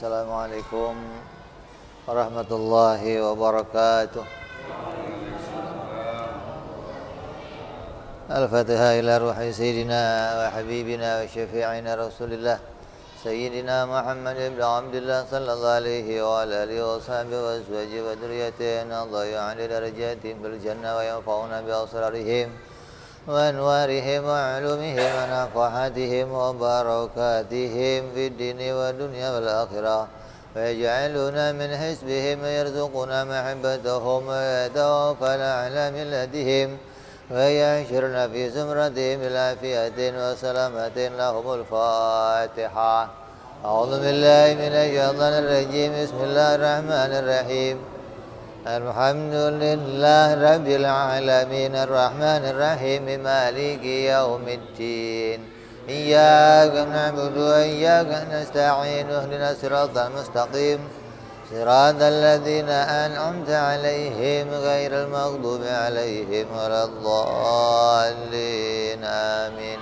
Assalamualaikum warahmatullahi wabarakatuh. Al-Fatihah ila ruhi Sayyidina wa Habibina wa Syafi'ina Rasulillah Sayyidina Muhammad ibn Abdullah sallallahu alaihi wa alihi wa sahbihi wa azwaji wa dhurriyyatina dhayya'ali darajatihim bil jannah wa yanfa'una bi asrarihim wa anwarihim wa ulumihim wa nafahatihim wa barakatihim fid dini wa dunya wal akhirah wa yaj'aluna min hisbihim wa yarzuquna mahabbatahum wa yatawaffana ala millatihim ويحشرنا في زمرتهم بالعافية وسلامة لهم الفاتحة أعوذ بالله من الشيطان الرجيم بسم الله الرحمن الرحيم الحمد لله رب العالمين الرحمن الرحيم مالك يوم الدين إياك نعبد وإياك نستعين اهدنا الصراط المستقيم صراط الذين أنعمت عليهم غير المغضوب عليهم ولا الضالين آمين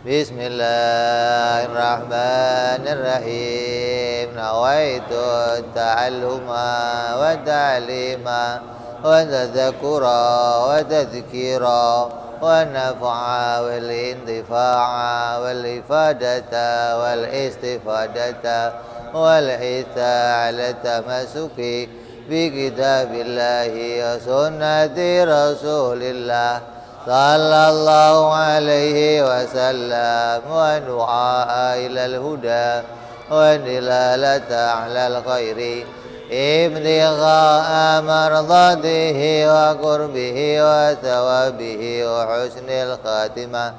بسم الله الرحمن الرحيم نويت التعلم والتعليم والتذكر وتذكيرا والنفع والانتفاع والإفادة والاستفادة والحث على التمسك بكتاب الله وسنة رسول الله صلى الله عليه وسلم ودعاء إلى الهدى ودلالة على الخير ابتغاء مرضاته وقربه وثوابه وحسن الخاتمة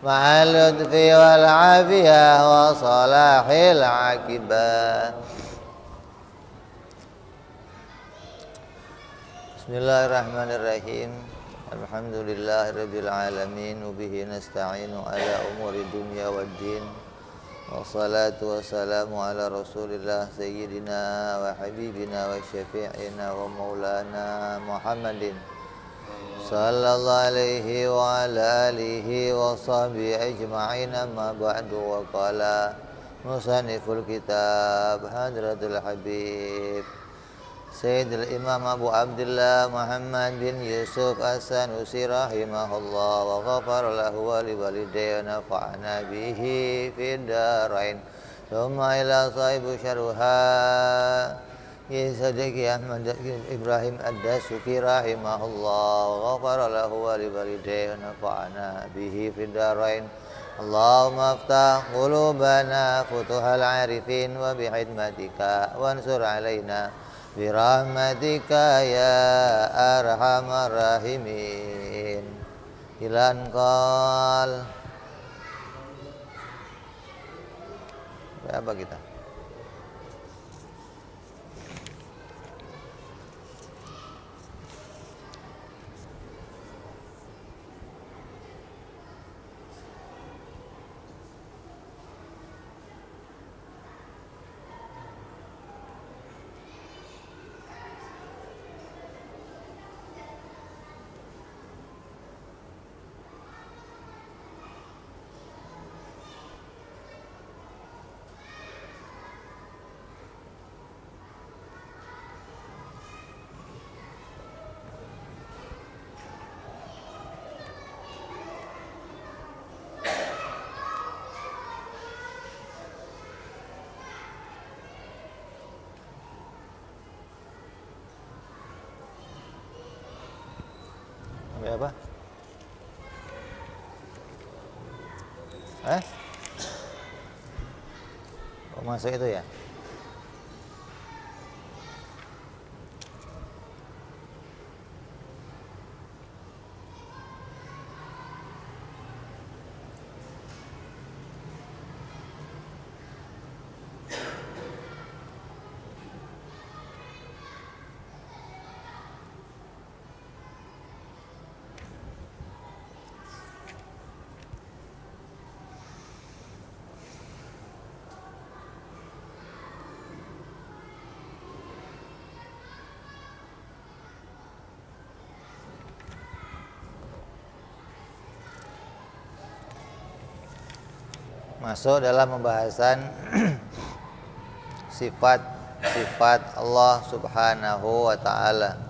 مع اللطف والعافية وصلاح العاقبة. Bismillahirrahmanirrahim. Alhamdulillahirabbil alamin wa bihi nasta'inu ala umuri dunya waddin. Wassalatu wassalamu ala Rasulillah sayyidina wa habibina wa syafi'ina wa maulana Muhammadin sallallahu alaihi wa ala alihi wa sahbihi ajma'in amma ba'du wa qala musanniful kitab hadratul habib Sayyidul Imam Abu Abdullah Muhammad bin Yusuf As-Sanusi rahimahullah wa ghafara lahu wa liwalidayhi wa nafa'ana bihi fid darain thumma ila sahibu syarha Sadiki Ahmad Ibrahim Ad-Dasuki rahimahullah wa ghafara lahu wa liwalidayhi wa nafa'ana bihi fid darain Allahumma aftah qulubana futuhal arifin wa bihidmatika wansur alaina birahmatika ya arhamar rahimin. Ilan qal apa kita? Apa? Oh, masuk itu ya? masuk dalam pembahasan sifat Allah Subhanahu wa ta'ala.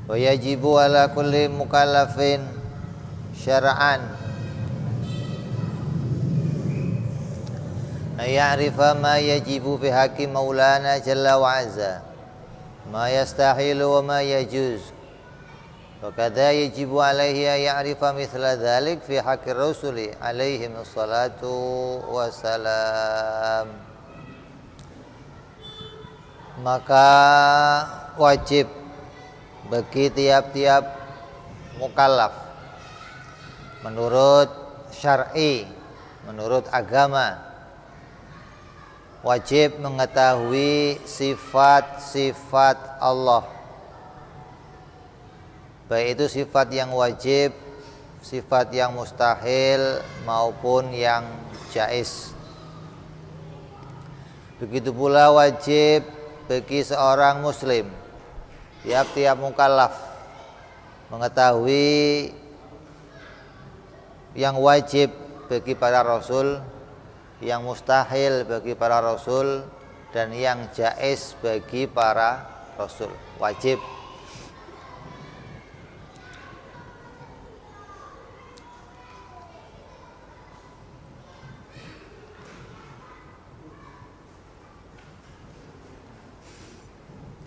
Wa yajibu ala kulli mukallafin syar'an ya'rifa ma yajibu fi haqqi maulana jalla wa azza, ma yastahilu wa ma yajuz. Wa kadza yajibu alaihi ya'rifa mithla dhalik fi haqqi rasuli alaihi wassalatu wassalam. Maka wajib bagi tiap-tiap mukallaf menurut syar'i, menurut agama, wajib mengetahui sifat-sifat Allah, baik itu sifat yang wajib, sifat yang mustahil maupun yang jaiz. Begitu pula wajib bagi seorang muslim, tiap-tiap mukallaf mengetahui yang wajib bagi para rasul, yang mustahil bagi para rasul, dan yang jaiz bagi para rasul. Wajib.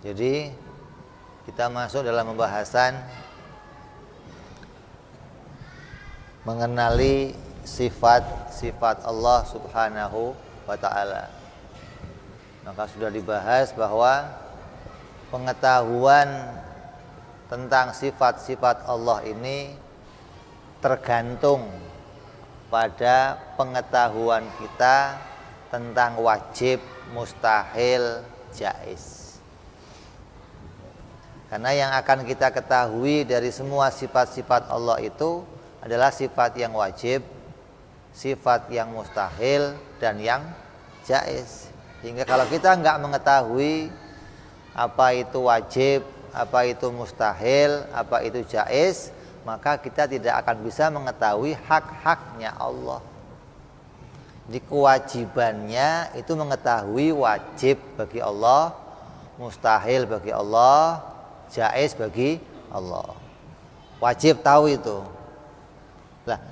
Jadi kita masuk dalam pembahasan mengenali sifat-sifat Allah Subhanahu wa ta'ala. Maka sudah dibahas bahwa pengetahuan tentang sifat-sifat Allah ini tergantung pada pengetahuan kita tentang wajib, mustahil, jaiz. Karena yang akan kita ketahui dari semua sifat-sifat Allah itu adalah sifat yang wajib, sifat yang mustahil, dan yang jaiz. Sehingga kalau kita nggak mengetahui apa itu wajib, apa itu mustahil, apa itu jaiz, maka kita tidak akan bisa mengetahui hak-haknya Allah. Jadi kewajibannya itu mengetahui wajib bagi Allah, mustahil bagi Allah, jaiz bagi Allah. Wajib tahu itu. Nah,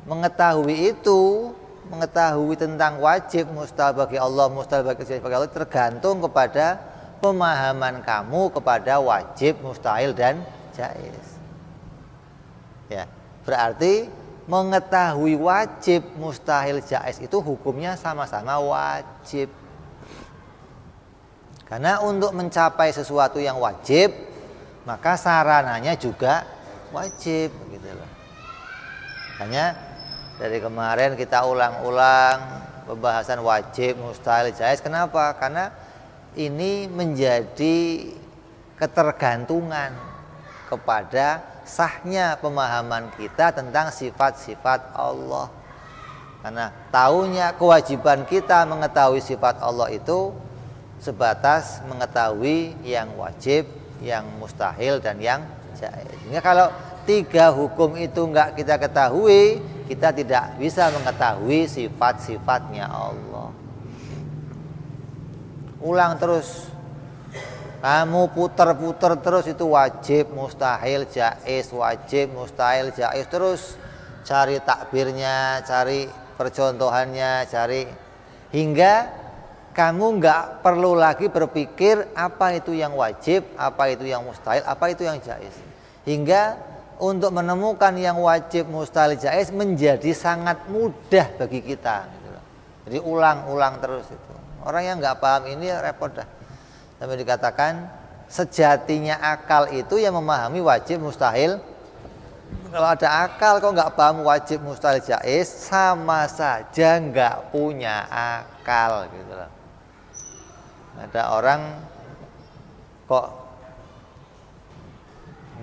mengetahui itu, mengetahui tentang wajib, mustahil bagi Allah, mustahil bagi Allah tergantung kepada pemahaman kamu kepada wajib, mustahil, dan jaiz. Ya, berarti mengetahui wajib, mustahil, jaiz itu hukumnya sama-sama wajib. Karena untuk mencapai sesuatu yang wajib, maka sarananya juga wajib, gitu loh. Hanya dari kemarin kita ulang-ulang pembahasan wajib, mustahil, jaiz. Kenapa? Karena ini menjadi ketergantungan kepada sahnya pemahaman kita tentang sifat-sifat Allah. Karena tahunya kewajiban kita mengetahui sifat Allah itu sebatas mengetahui yang wajib, yang mustahil, dan yang jaiz. Sehingga kalau tiga hukum itu enggak kita ketahui, kita tidak bisa mengetahui sifat-sifatnya Allah. Ulang terus, kamu putar-putar terus itu wajib, mustahil, jaiz, wajib, mustahil, jaiz, terus cari takbirnya, cari percontohannya, cari hingga kamu nggak perlu lagi berpikir apa itu yang wajib, apa itu yang mustahil, apa itu yang jaiz. Hingga untuk menemukan yang wajib, mustahil, jaiz menjadi sangat mudah bagi kita. Jadi ulang-ulang terus itu. Orang yang nggak paham ini repot dah. Sampai dikatakan sejatinya akal itu yang memahami wajib, mustahil. Kalau ada akal kok nggak paham wajib, mustahil, jaiz, sama saja nggak punya akal, gitu loh. Ada orang kok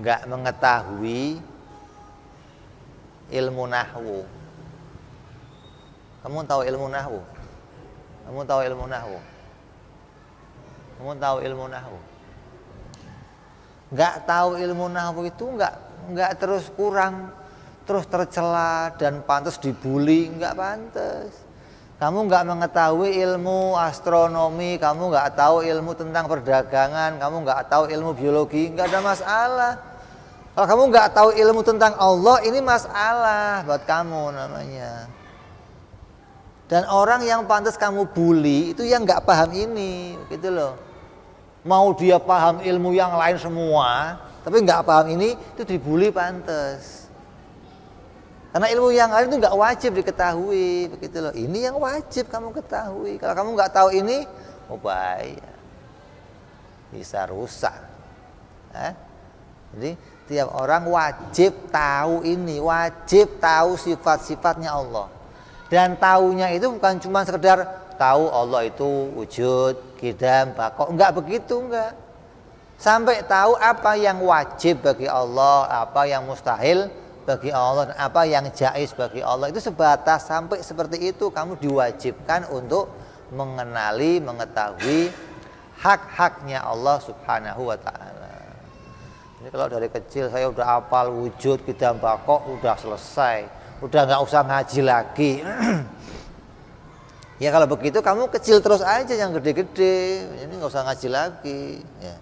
nggak mengetahui ilmu nahwu. Kamu tahu ilmu nahwu? Kamu tahu ilmu nahwu? Kamu tahu ilmu nahwu? Nggak tahu ilmu nahwu itu nggak terus kurang, terus tercela dan pantas dibully, nggak pantas. Kamu nggak mengetahui ilmu astronomi, kamu nggak tahu ilmu tentang perdagangan, kamu nggak tahu ilmu biologi, nggak ada masalah. Kalau kamu nggak tahu ilmu tentang Allah, ini masalah buat kamu namanya. Dan orang yang pantas kamu bully itu yang nggak paham ini, gitu loh. Mau dia paham ilmu yang lain semua, tapi nggak paham ini, itu dibully pantas. Karena ilmu yang lain itu nggak wajib diketahui, begitu loh. Ini yang wajib kamu ketahui. Kalau kamu nggak tahu ini, bahaya, bisa rusak. Jadi tiap orang wajib tahu ini, wajib tahu sifat-sifatnya Allah. Dan taunya itu bukan cuma sekedar tahu Allah itu wujud, qidam, baqa, enggak begitu, enggak. Sampai tahu apa yang wajib bagi Allah, apa yang mustahil bagi Allah, dan apa yang jaiz bagi Allah. Itu sebatas sampai seperti itu kamu diwajibkan untuk mengenali, mengetahui hak-haknya Allah Subhanahu wa ta'ala. Ini kalau dari kecil saya udah hafal wujud, qidam, baqa, udah selesai, udah nggak usah ngaji lagi. Ya kalau begitu kamu kecil terus aja, yang gede-gede, ini nggak usah ngaji lagi. Ya.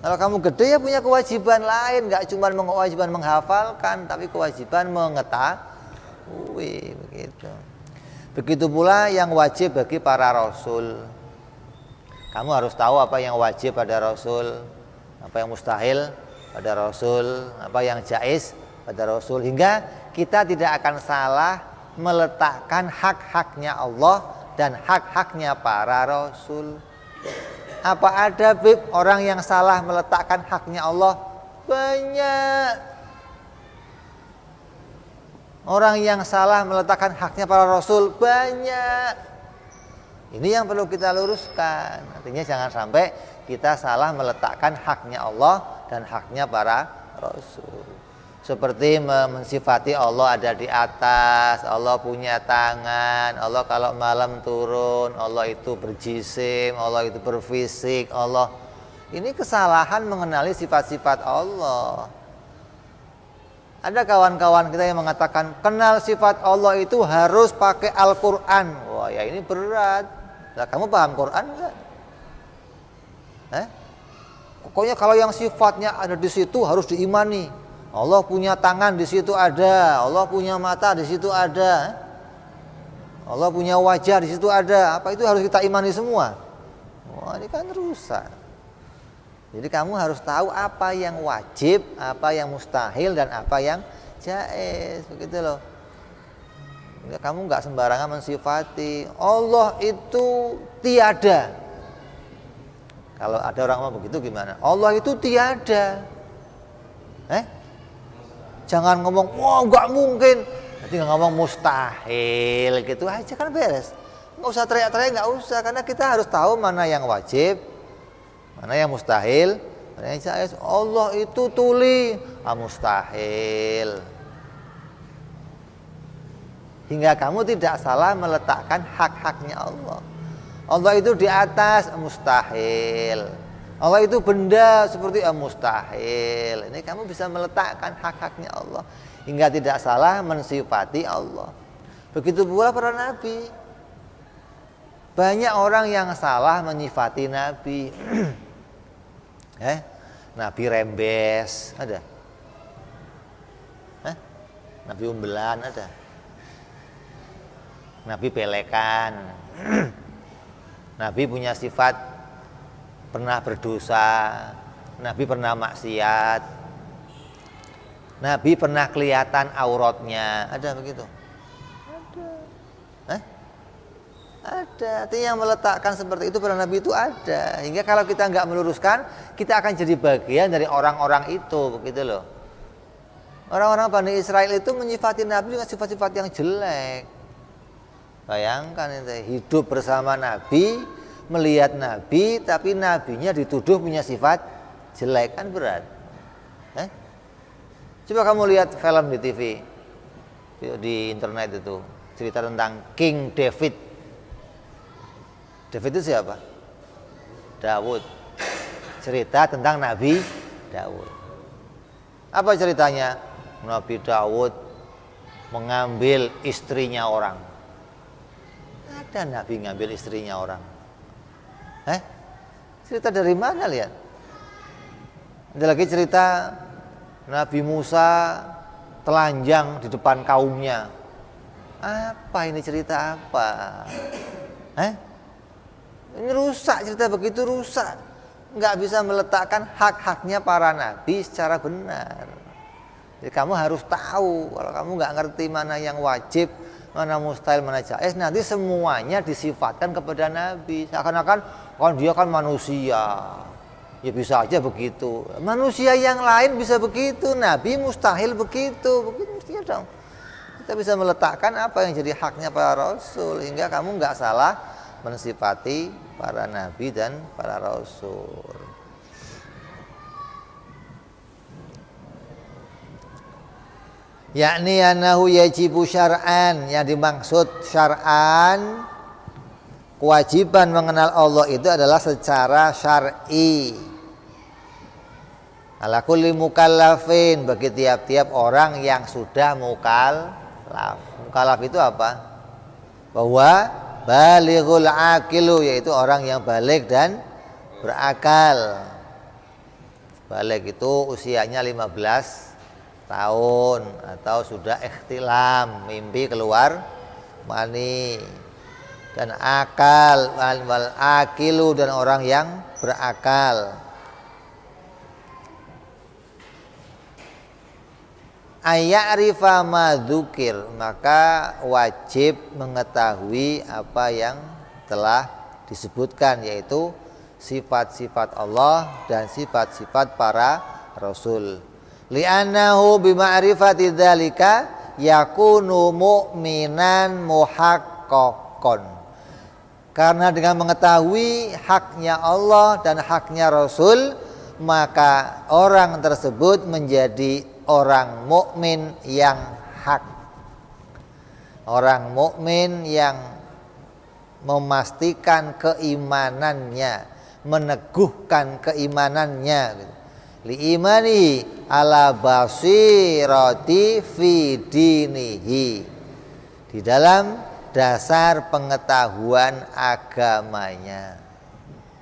Kalau kamu gede ya punya kewajiban lain, nggak cuma kewajiban menghafalkan, tapi kewajiban mengetahui, begitu. Begitu pula yang wajib bagi para rasul. Kamu harus tahu apa yang wajib pada rasul, apa yang mustahil pada rasul, apa yang jaiz pada rasul, hingga kita tidak akan salah meletakkan hak-haknya Allah dan hak-haknya para rasul. Apa ada orang yang salah meletakkan haknya Allah? Banyak. Orang yang salah meletakkan haknya para rasul banyak. Ini yang perlu kita luruskan. Artinya jangan sampai kita salah meletakkan haknya Allah dan haknya para rasul. Seperti mensifati Allah ada di atas, Allah punya tangan, Allah kalau malam turun, Allah itu berjisim, Allah itu berfisik, Allah. Ini kesalahan mengenali sifat-sifat Allah. Ada kawan-kawan kita yang mengatakan kenal sifat Allah itu harus pakai Al-Quran. Wah ya ini berat. Nah, kamu paham Quran enggak? Pokoknya kalau yang sifatnya ada di situ harus diimani. Allah punya tangan di situ ada, Allah punya mata di situ ada, Allah punya wajah di situ ada. Apa itu harus kita imani semua? Wah ini kan rusak. Jadi kamu harus tahu apa yang wajib, apa yang mustahil, dan apa yang jaiz, begitu loh. Kamu nggak sembarangan mensifati Allah itu tiada. Kalau ada orang ngomong begitu gimana? Allah itu tiada. Jangan ngomong, wah nggak mungkin. Nanti ngomong mustahil gitu aja kan beres. Nggak usah teriak-teriak, nggak usah. Karena kita harus tahu mana yang wajib, mana yang mustahil, mana yang jaiz. Allah itu tuli, mustahil. Hingga kamu tidak salah meletakkan hak-haknya Allah. Allah itu di atas, mustahil. Allah itu benda seperti mustahil. Ini kamu bisa meletakkan hak-haknya Allah hingga tidak salah mensifati Allah. Begitu pula para nabi. Banyak orang yang salah menyifati nabi. Nabi rembes ada. Nabi umbelan ada. Nabi pelekan. Nabi punya sifat pernah berdosa, Nabi pernah maksiat, Nabi pernah kelihatan auratnya, ada begitu? Ada. Ada. Artinya yang meletakkan seperti itu pada Nabi itu ada. Hingga kalau kita nggak meluruskan, kita akan jadi bagian dari orang-orang itu, begitu loh. Orang-orang Bani Israel itu menyifati Nabi dengan sifat-sifat yang jelek. Bayangkan itu, hidup bersama Nabi, melihat Nabi, tapi Nabinya dituduh punya sifat jelek, kan berat. Coba kamu lihat film di TV, di internet itu, cerita tentang King David. David itu siapa? Daud. Cerita tentang Nabi Daud. Apa ceritanya? Nabi Daud mengambil istrinya orang. Ada Nabi ngambil istrinya orang. Cerita dari mana lihat? Ada lagi cerita Nabi Musa telanjang di depan kaumnya. Apa ini cerita apa? Ini rusak, cerita begitu rusak. Nggak bisa meletakkan hak-haknya para nabi secara benar. Jadi kamu harus tahu. Kalau kamu nggak ngerti mana yang wajib, mana mustahil, mana jaiz, nanti semuanya disifatkan kepada nabi. Seakan-akan kan dia kan manusia. Ya bisa aja begitu. Manusia yang lain bisa begitu, nabi mustahil begitu. Begitu mestinya dong. Kita bisa meletakkan apa yang jadi haknya para rasul, hingga kamu nggak salah mensifati para nabi dan para rasul. Yakni anahu yajibu syar'an, yang dimaksud syar'an kewajiban mengenal Allah itu adalah secara syar'i. Ala kulli mukallafin, bagi tiap-tiap orang yang sudah mukallaf. Mukallaf itu apa? Bahwa balighul aqilu, yaitu orang yang baligh dan berakal. Baligh itu usianya 15 tahun atau sudah ikhtilam, mimpi keluar mani. Dan akal, wal aqilu, dan orang yang berakal. Aya'rifa ma dzukir, maka wajib mengetahui apa yang telah disebutkan, yaitu sifat-sifat Allah dan sifat-sifat para rasul. Li'annahu bima'rifati dzalika yakunu mu'minan muhaqqaqan. Karena dengan mengetahui haknya Allah dan haknya Rasul, maka orang tersebut menjadi orang mukmin yang hak. Orang mukmin yang memastikan keimanannya, meneguhkan keimanannya. Li imani ala basirati fi dinihi, di dalam dasar pengetahuan agamanya.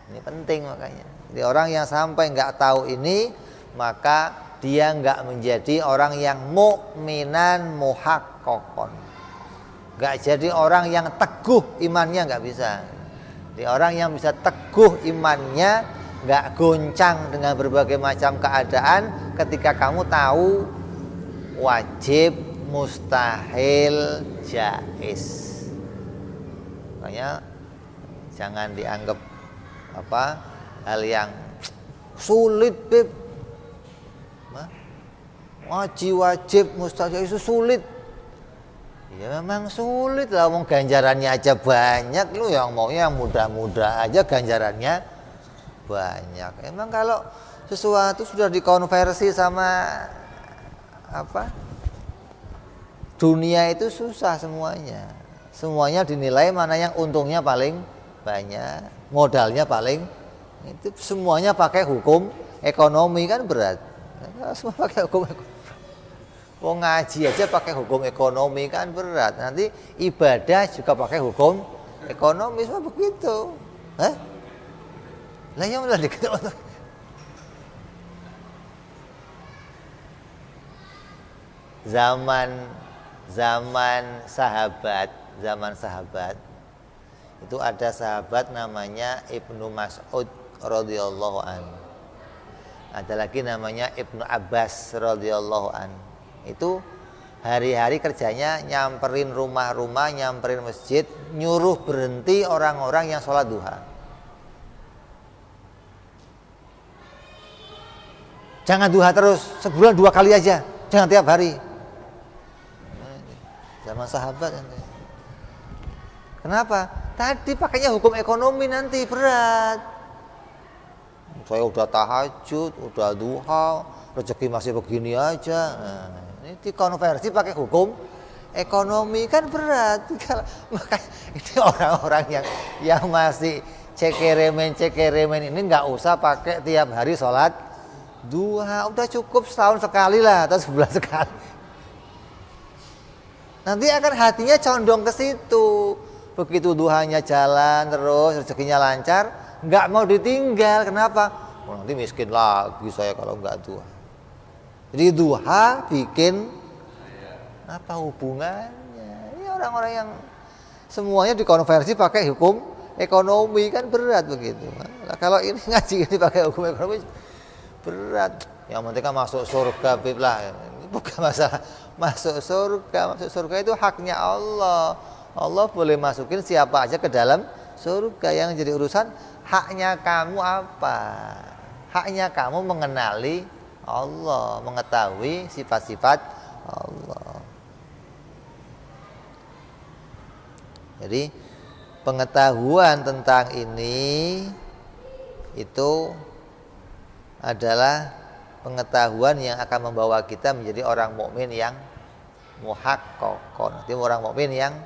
Ini penting makanya. Jadi orang yang sampai nggak tahu ini, maka dia nggak menjadi orang yang mukminan muhaqqaqon. Nggak jadi orang yang teguh imannya, nggak bisa. Jadi orang yang bisa teguh imannya, nggak goncang dengan berbagai macam keadaan ketika kamu tahu wajib, mustahil, jaiz. Makanya jangan dianggap hal yang sulit, Beb. Ngaji wajib, mustahil itu sulit. Ya memang sulit lah, wong ganjarannya aja banyak. Lu yang maunya yang mudah-mudah aja, ganjarannya banyak. Emang kalau sesuatu sudah dikonversi sama dunia itu susah semuanya. Semuanya dinilai mana yang untungnya paling banyak, modalnya paling itu, semuanya pakai hukum ekonomi, kan berat. Semua pakai hukum ekonomi. Mau ngaji aja pakai hukum ekonomi, kan berat. Nanti ibadah juga pakai hukum ekonomi, semua begitu. Lah yang udah diketahui. Zaman sahabat itu ada sahabat namanya Ibnu Mas'ud radhiyallahu anhu. Ada lagi namanya Ibnu Abbas radhiyallahu anhu. Itu hari-hari kerjanya nyamperin rumah-rumah, nyamperin masjid, nyuruh berhenti orang-orang yang sholat duha. Jangan duha terus, sebulan 2 kali aja, jangan tiap hari. Zaman sahabat nanti. Kenapa? Tadi pakainya hukum ekonomi, nanti berat. Saya udah tahajud, udah duha, rezeki masih begini aja. Ini dikonversi pakai hukum ekonomi, kan berat. Makanya ini orang-orang yang masih cekeremen ini nggak usah pakai tiap hari sholat duha, udah cukup setahun sekali lah atau sebulan sekali. Nanti akan hatinya condong ke situ. Begitu duhanya jalan terus, rezekinya lancar, nggak mau ditinggal. Kenapa? Oh, nanti miskin lagi saya kalau nggak duha. Jadi duha bikin apa hubungannya? Ini orang-orang yang semuanya dikonversi pakai hukum ekonomi, kan berat begitu. Nah, kalau ini ngaji ini pakai hukum ekonomi berat. Yang penting kan masuk surga lah. Ini bukan masalah masuk surga. Masuk surga itu haknya Allah. Allah boleh masukin siapa aja ke dalam surga. Yang jadi urusan haknya kamu apa? Haknya kamu mengenali Allah, mengetahui sifat-sifat Allah. Jadi pengetahuan tentang ini itu adalah pengetahuan yang akan membawa kita menjadi orang mukmin yang muhaqqaqon. Nanti orang mukmin yang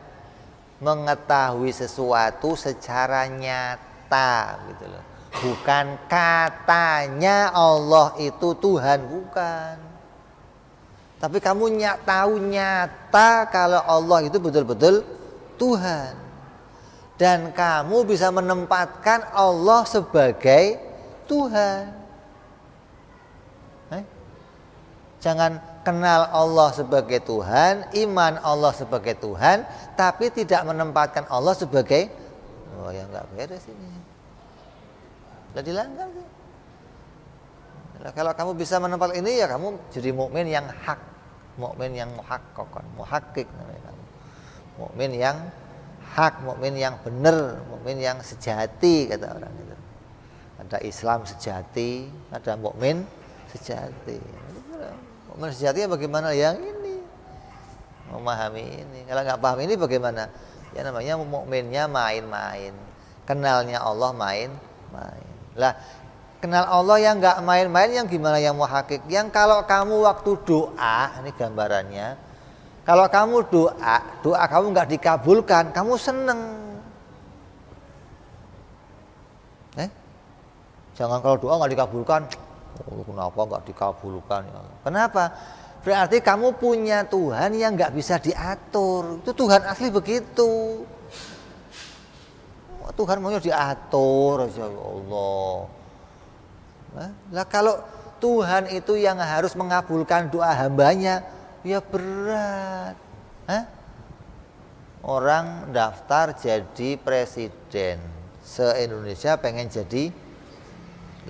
mengetahui sesuatu secara nyata gitu loh. Bukan katanya Allah itu Tuhan, bukan. Tapi kamu tahu nyata kalau Allah itu betul-betul Tuhan. Dan kamu bisa menempatkan Allah sebagai Tuhan. Jangan kenal Allah sebagai Tuhan, iman Allah sebagai Tuhan, tapi tidak menempatkan Allah sebagai, oh ya nggak beres ini. Sudah dilanggar sih. Nah, kalau kamu bisa menempatkan ini ya kamu jadi mukmin yang hak, mukmin yang muhaqqaq, muhakkik namanya kamu. Mukmin yang hak, mukmin yang benar, mukmin yang sejati kata orang itu. Ada Islam sejati, ada mukmin sejati. Mukmin sejati bagaimana yang ini? Memahami ini. Kalau nggak paham ini bagaimana? Ya namanya mukminnya main-main. Kenalnya Allah main-main. Lah, kenal Allah yang nggak main-main yang gimana yang muhakkik? Yang kalau kamu waktu doa, ini gambarannya. Kalau kamu doa kamu nggak dikabulkan, kamu seneng. Jangan kalau doa nggak dikabulkan, oh, kenapa nggak dikabulkan? Kenapa? Berarti kamu punya Tuhan yang nggak bisa diatur. Itu Tuhan asli begitu. Tuhan maunya diatur, ya Allah. Nah, kalau Tuhan itu yang harus mengabulkan doa hambanya, ya berat. Orang daftar jadi presiden se-Indonesia pengen jadi,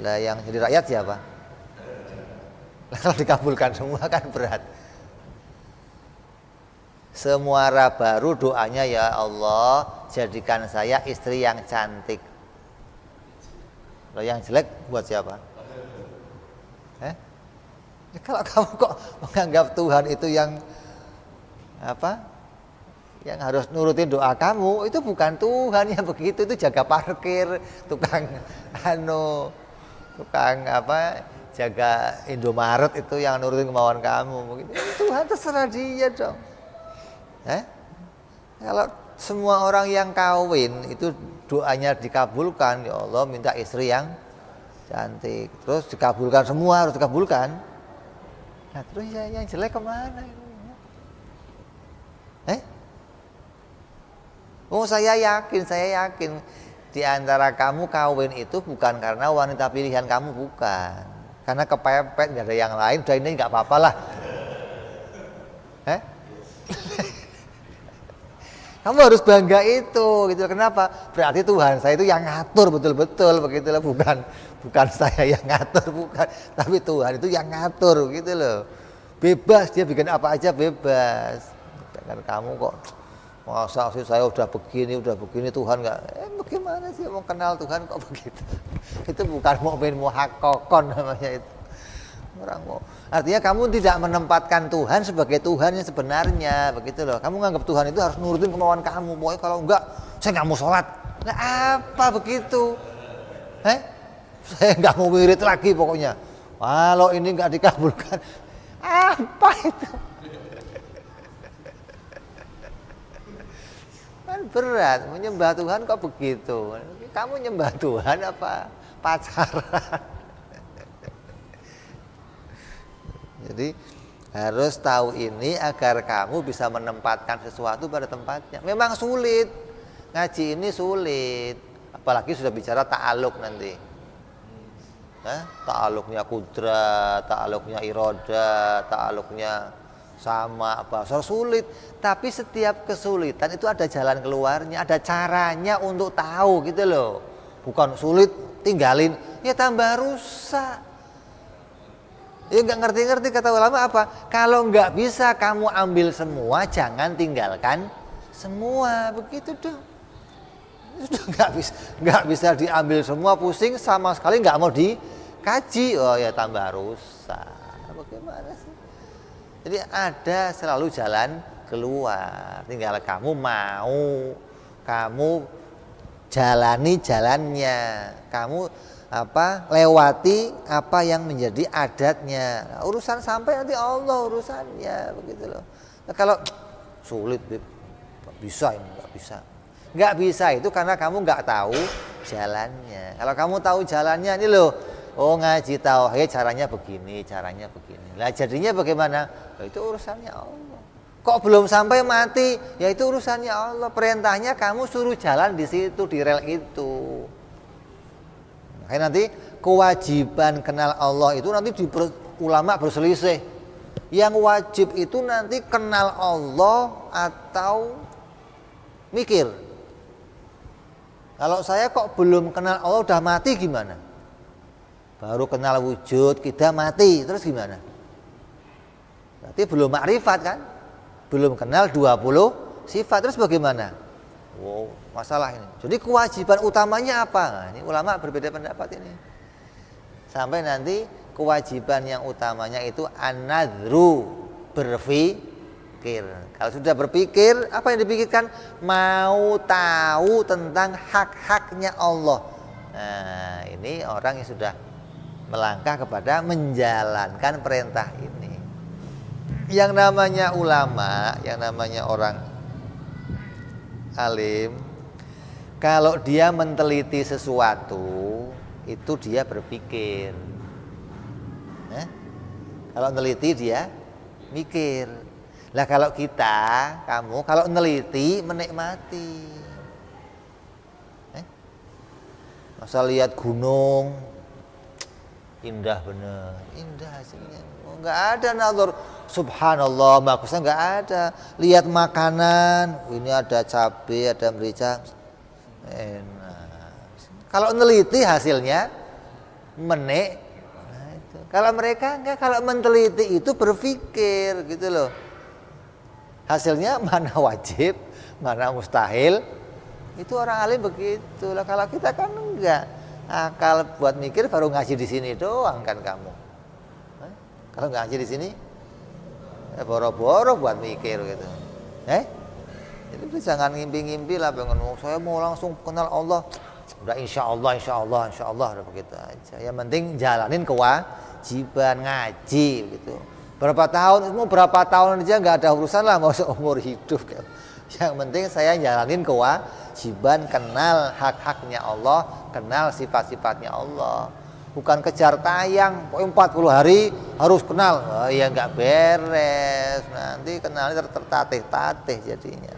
lah yang jadi rakyat siapa? Lah kalau dikabulkan semua kan berat. Semuara baru doanya ya Allah jadikan saya istri yang cantik. Kalau yang jelek buat siapa? Kalau kamu kok menganggap Tuhan itu yang apa? Yang harus nurutin doa kamu, itu bukan Tuhan yang begitu, itu jaga parkir, tukang jaga Indomaret itu yang nurutin kemauan kamu. Tuhan terserah dia dong. Kalau semua orang yang kawin itu doanya dikabulkan, ya Allah minta istri yang cantik, terus dikabulkan semua, harus dikabulkan. Nah terus yang jelek kemana? Saya yakin di antara kamu kawin itu bukan karena wanita pilihan kamu, bukan. Karena kepepet nggak ada yang lain, udah ini nggak apa-apa lah. Kamu harus bangga itu, gitu. Kenapa? Berarti Tuhan saya itu yang ngatur betul-betul, begitulah. Bukan saya yang ngatur, bukan. Tapi Tuhan itu yang ngatur, gitu loh. Bebas, dia bikin apa aja bebas. Jangan kamu kok, masa sih saya udah begini Tuhan nggak? Bagaimana sih mau kenal Tuhan kok begitu? Itu bukan mukmin muhaqqaqon namanya itu. Orang mau. Artinya kamu tidak menempatkan Tuhan sebagai Tuhan yang sebenarnya, begitu loh. Kamu nganggap Tuhan itu harus nurutin kemauan kamu. Pokoknya kalau enggak, saya nggak mau sholat. Nah apa begitu? Saya nggak mau wirid lagi pokoknya. Kalau ini nggak dikabulkan, apa itu? Kan berat, menyembah Tuhan kok begitu? Kamu nyembah Tuhan apa pacaran? Jadi harus tahu ini agar kamu bisa menempatkan sesuatu pada tempatnya. Memang sulit, ngaji ini sulit, apalagi sudah bicara ta'aluk nanti. Ta'aluknya kudrat, ta'aluknya iroda, ta'aluknya sama apa, sulit. Tapi setiap kesulitan itu ada jalan keluarnya, ada caranya untuk tahu gitu loh. Bukan sulit tinggalin, ya tambah rusak. Ya nggak ngerti-ngerti kata ulama apa? Kalau nggak bisa kamu ambil semua, jangan tinggalkan semua, begitu dong. Sudah nggak bisa diambil semua, pusing sama sekali nggak mau dikaji, oh ya tambah rusak. Bagaimana sih? Jadi ada selalu jalan keluar, tinggal kamu mau, kamu jalani jalannya, kamu lewati apa yang menjadi adatnya. Urusan sampai nanti Allah urusannya, begitu loh. Nah, kalau sulit, nggak bisa ini, nggak bisa. Nggak bisa itu karena kamu nggak tahu jalannya. Kalau kamu tahu jalannya ini loh, oh ngaji tauhid caranya begini, caranya begini. Lah jadinya bagaimana? Ya, itu urusannya Allah. Kok belum sampai mati? Ya itu urusannya Allah. Perintahnya kamu suruh jalan di situ, di rel itu. Makanya nanti kewajiban kenal Allah itu nanti ulama berselisih. Yang wajib itu nanti kenal Allah atau mikir. Kalau saya kok belum kenal Allah udah mati gimana? Baru kenal wujud kita mati, terus gimana? Berarti belum makrifat kan? Belum kenal 20 sifat, terus bagaimana? Wow, masalah ini. Jadi kewajiban utamanya apa? Nah, ini ulama berbeda pendapat ini. Sampai nanti kewajiban yang utamanya itu an-nadhru, berfikir. Kalau sudah berpikir, apa yang dipikirkan? Mau tahu tentang hak-haknya Allah. Nah, ini orang yang sudah melangkah kepada menjalankan perintah ini. Yang namanya ulama, yang namanya orang alim, kalau dia menteliti sesuatu, itu dia berpikir. Kalau meneliti dia mikir. Lah kalau kita, kamu kalau meneliti menikmati. Masa lihat gunung, indah bener, indah hasilnya. Oh, nggak ada nazar, subhanallah, bagusnya nggak ada. Lihat makanan, ini ada cabai, ada merica, enak. Kalau meneliti hasilnya menik. Nah, itu. Kalau mereka enggak, kalau meneliti itu berpikir gitu loh. Hasilnya mana wajib, mana mustahil. Itu orang alim begitu lah. Kalau kita kan enggak. Akal buat mikir baru ngaji di sini doang kan kamu. Kalau nggak ngaji di sini, boro-boro buat mikir gitu. Jadi jangan ngimpi-ngimpi lah, pengen saya mau langsung kenal Allah. Udah insya Allah udah begitu aja. Yang penting jalanin kewajiban ngaji gitu. Berapa tahun aja nggak ada urusan lah, mau seumur hidup. Yang penting saya jalanin kewajiban, kenal hak-haknya Allah, kenal sifat-sifatnya Allah. Bukan kejar tayang, 40 hari harus kenal. Oh ya nggak beres, nanti kenalnya tertatih-tatih jadinya.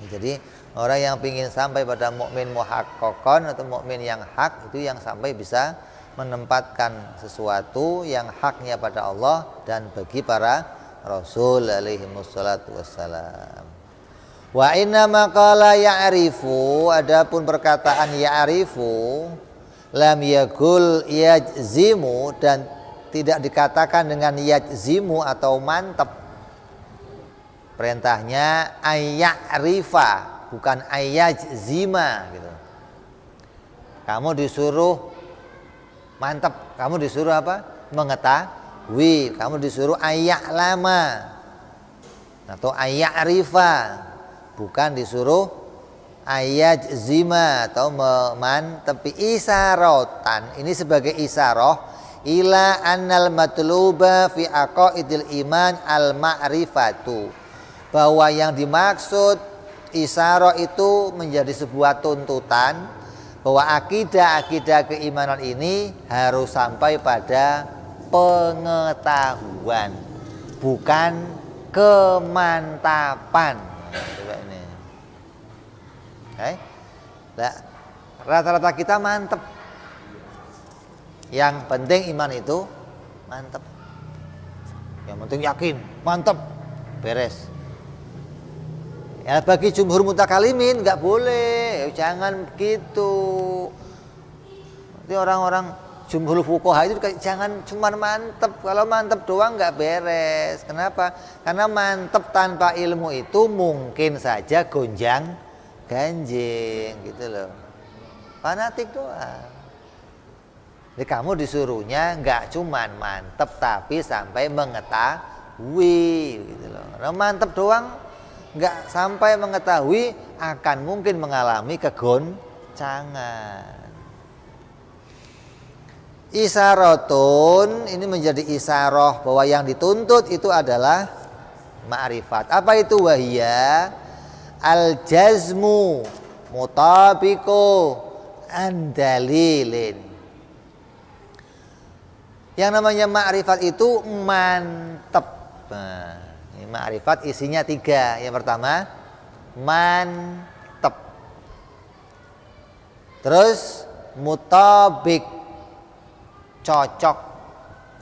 Jadi orang yang ingin sampai pada mukmin muhaqqaqan atau mukmin yang hak, itu yang sampai bisa menempatkan sesuatu yang haknya pada Allah dan bagi para Rasul alaihi wassalatu wassalam. Wa inna maqala ya'rifu, adapun perkataan ya'rifu lam yakul yajzimu, dan tidak dikatakan dengan yajzimu atau mantap. Perintahnya ayya'rifa, bukan ayyajzima gitu. Kamu disuruh mantap, kamu disuruh apa? Mengetahui, kamu disuruh ayya'lama atau ayya'rifa, bukan disuruh ayyajzima atau memantepi. Isarotan, ini sebagai isaroh ila annal matluba fi aqaidil iman al ma'rifatu, bahwa yang dimaksud isaroh itu menjadi sebuah tuntutan bahwa akidah-akidah keimanan ini harus sampai pada pengetahuan, bukan kemantapan. Coba ini. Nah, rata-rata kita mantep. Yang penting iman itu mantep. Yang penting yakin, mantep, beres. Ya bagi jumhur mutakalimin nggak boleh, jangan begitu. Nanti orang-orang jumhur fuqaha itu jangan cuma mantep. Kalau mantep doang nggak beres. Kenapa? Karena mantep tanpa ilmu itu mungkin saja gonjang ganjing gitu loh. Fanatik doang. Jadi kamu disuruhnya nggak cuma mantep tapi sampai mengetahui gitu loh. Karena mantep doang nggak sampai mengetahui akan mungkin mengalami kegoncangan. Isyaratun ini menjadi isyarah bahwa yang dituntut itu adalah ma'rifat. Apa itu wahia? Al-jazmu mutabiqu andalilin. Yang namanya ma'rifat itu mantep. Nah, ini ma'rifat isinya 3. Yang pertama mantep. Terus mutabik, cocok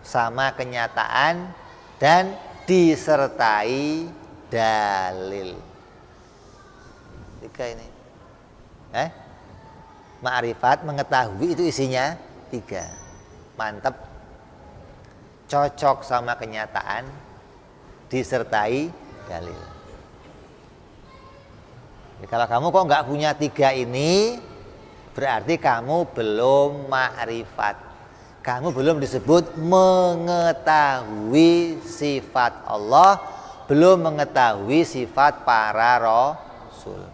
sama kenyataan dan disertai dalil. 3 ini. Ma'rifat, mengetahui itu isinya 3. Mantep, cocok sama kenyataan, disertai dalil. Jadi kalau kamu kok nggak punya 3 ini, berarti kamu belum ma'rifat. Kamu belum disebut mengetahui sifat Allah, belum mengetahui sifat para rasul.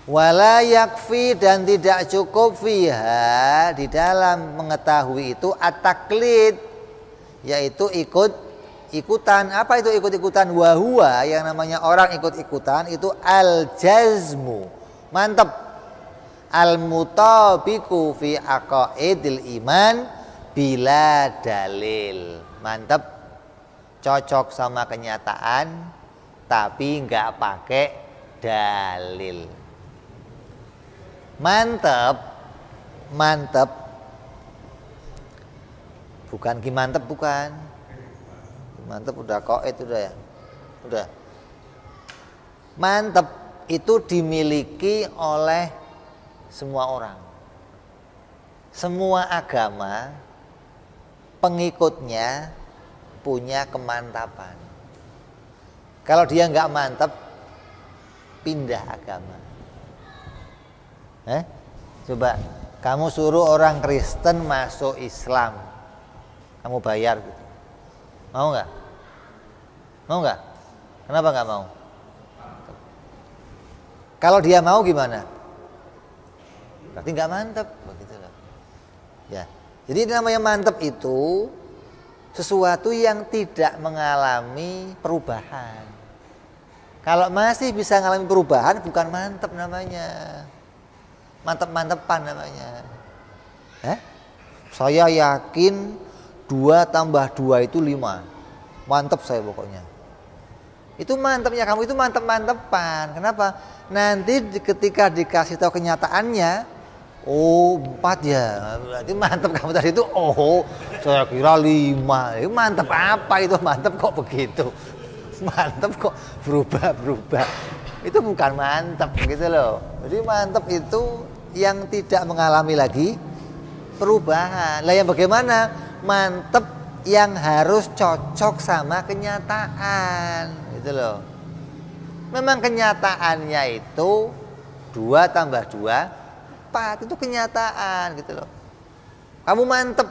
Wala yakfi, dan tidak cukup fiha, di dalam mengetahui itu at-taklid, yaitu ikut-ikutan. Apa itu ikut-ikutan? Wahua, yang namanya orang ikut-ikutan itu al-jazmu, mantap, al-mutabiqu fi aqaidil iman bila dalil. Mantap, cocok sama kenyataan tapi nggak pakai dalil. Mantep bukan gimantep, bukan mantep udah qaid udah ya, udah. Mantep itu dimiliki oleh semua orang, semua agama pengikutnya punya kemantapan. Kalau dia nggak mantep, pindah agama. Coba kamu suruh orang Kristen masuk Islam, kamu bayar gitu. Mau nggak? Mau nggak? Kenapa nggak mau? Kalau dia mau gimana? Berarti nggak mantep, begitu loh. Ya, jadi namanya mantep itu sesuatu yang tidak mengalami perubahan. Kalau masih bisa mengalami perubahan, bukan mantep namanya. Mantep-mantepan namanya. Saya yakin 2 tambah 2 itu 5. Mantep saya pokoknya. Itu mantepnya kamu, itu mantep-mantepan. Kenapa? Nanti ketika dikasih tahu kenyataannya, oh 4 ya. Berarti mantep kamu tadi itu, oh saya kira 5. Itu mantep apa itu? Mantep kok begitu? Mantep kok berubah-berubah? Itu bukan mantep gitu loh. Jadi mantep itu yang tidak mengalami lagi perubahan. Lah yang bagaimana? Mantep yang harus cocok sama kenyataan gitu loh. Memang kenyataannya itu 2 tambah 2 4, itu kenyataan gitu loh. Kamu mantep